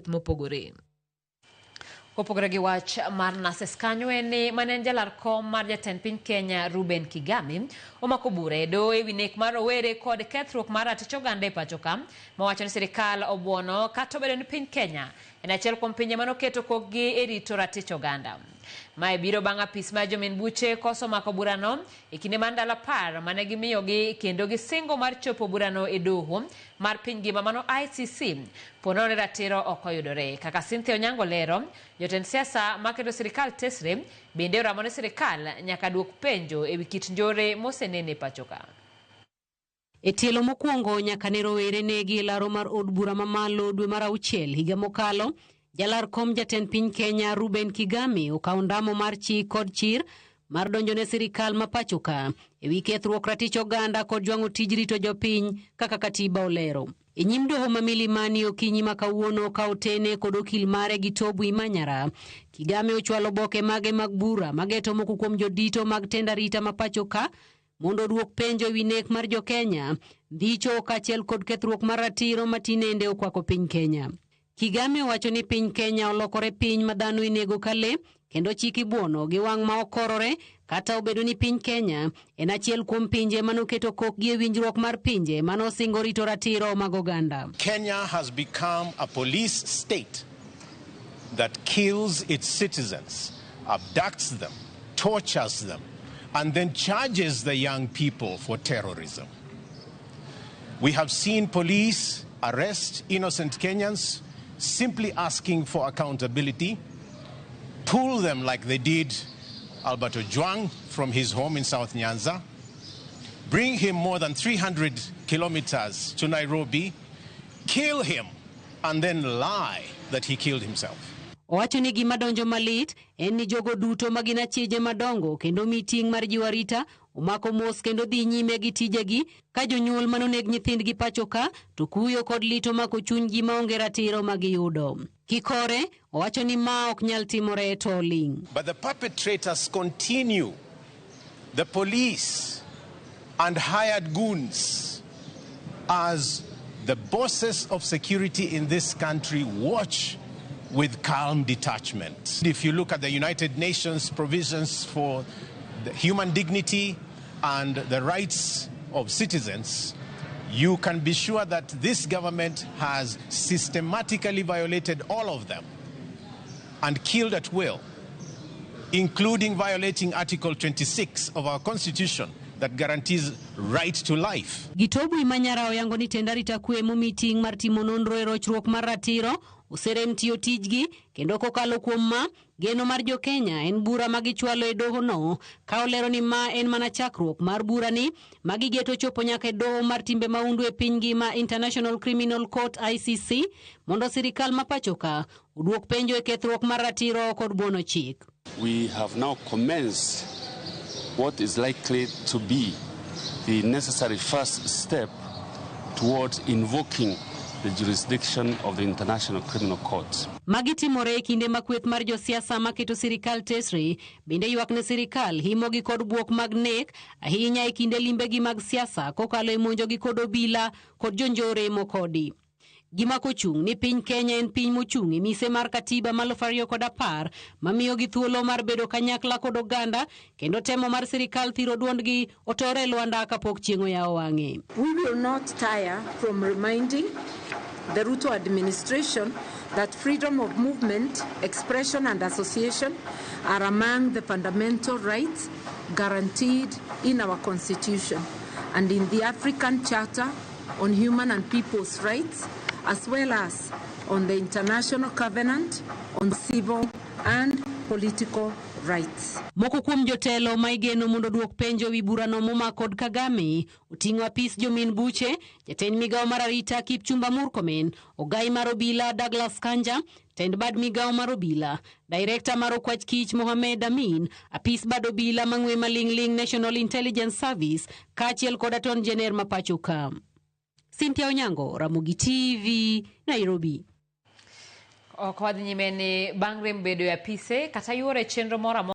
mopogore. Kopogore gi wach mar Nases kanyo ni manen jalar kom mar jatend piny Kenya Ruben Kigami omako bura e doho ewi nek mar rowere kod kethruok mar ratich oganda e pacho ka, mawacho ni sirikal obuono kata obedo ni piny Kenya en achiel kuom pinje manoketo kokgi e rito ratich oganda. Mae biro bang' apis mar jomin buche koso mako burano e kinde mar ndalo 10 mane gimiyogi kendo gisingo mar chopo burano e doho mar piny ngima mano ICC pono ni ratiro ok oyudore. Kaka Cynthia Onyango lero, jotend siasa maketo sirikal tesre bende oramo ni sirikal nyaka duok penjo ewi kit njore mosenene pachoka. E tielo mokwongo nyaka ne rowere negi laro mar od bura mamalo dwe mar 6 higa mokalo, jalar kom jatend piny Kenya Ruben Kigami okawo ndamo mar chik kod chir mar donjo ne sirikal ma pachoka ewi kethruok ratich oganda kod jwang'o tij rito jopiny kaka katiba olero. E nyim doho ma Milimani okinyi ma kawuono ka otene kod okil mare Gitobu Imanyara, Kigami ochwalo boke mage mag bura mageto moko kuom jodito mag tenda rita ma pachoka mondo duok penjo ewi nek mar jo Kenya, ndicho kaachiel kod kethruok mar ratiro matinende okwako piny Kenya. Kigami wacho ni piny Kenya olokore piny ma dhano inego kale kendo chiki buono gi wang' ma okorore, kata obedo ni piny Kenya en achiel kuom pinje manoketo kokgi e winjruok mar pinje manosingo rito ratiro mag oganda. Kenya has become a police state that kills its citizens, abducts them, tortures them, and then charges the young people for terrorism. We have seen police arrest innocent Kenyans simply asking for accountability, pull them like they did Albert Ojwang from his home in South Nyanza, bring him more than 300 kilometers to Nairobi, kill him, and then lie that he killed himself. Owacho ni gima donjo malit en ni jogo duto magina chije madongo kendo meeting mar jiwarita omako mos kendo dhi nyime gi tijegi ka jonyuol manoneg nyithindgi pachoka to kuyo kod lito mako chunygi maonge ratiro magiyudo. Kikore owacho ni ma ok nyal timore to ling. But the perpetrators continue. The police and hired goons as the bosses of security in this country watch with calm detachment. If you look at the United Nations provisions for the human dignity and the rights of citizens, you can be sure that this government has systematically violated all of them and killed at will, including violating Article 26 of our Constitution that guarantees right to life. Gitobu Imanyara oyango ni tenda rita kwe mo meeting mar timo nonro e rochruok mar ratiro userem tiyo tijgi kendo kokalo kuom ma geno mar jo Kenya en bura magichwalo e doho no ka olero ni ma en mana chakruok mar bura ni magigeto chopo nyaka e doho mar timbe maundu e piny ngima International Criminal Court ICC mondo sirikal ma pachoka uduok penjo e kethruok mar ratiro kod buono chik. We have now commenced what is likely to be the necessary first step towards invoking the jurisdiction of the International Criminal Court. Magitimore kinde makweth mar josiasa maketo sirikal tesri bende ywak ne sirikal himogi kod buok mag nek ahinya e kinde limbegi mag siasa kokalo e monjogi kod obila kod jonjore mokodi. Gima kochung ni piny Kenya en piny mochung e mise mar katiba ma 2010 mamiyo gi thuolo mar bedo kanyakla kod oganda kendo temo mar sirikal thiro duondgi otore lwanda kapok chieng' oyawo wang'e. We will not tire from reminding the Ruto administration that freedom of movement, expression and association are among the fundamental rights guaranteed in our constitution and in the African Charter on Human and People's Rights, as well as on the International Covenant on Civil and Political Rights. Moko kuom jotelo maigeno mondo duok penjo wi burano moma kod Kagame uting'o apis jomin buche, jatend migawo mar arita Kipchumba Murkomen, ogai mar obila Douglas Kanja, tend bad migawo mar obila, director mar okwach kich Mohamed Amin, apis bad obila mang'we maling'ling National Intelligence Service, kaachiel kod aton jener ma pachoka. Cynthia Onyango, Ramogi TV, Nairobi. Ok wadhi nyime ni bang' rem bedo e apise kata yore chenro moro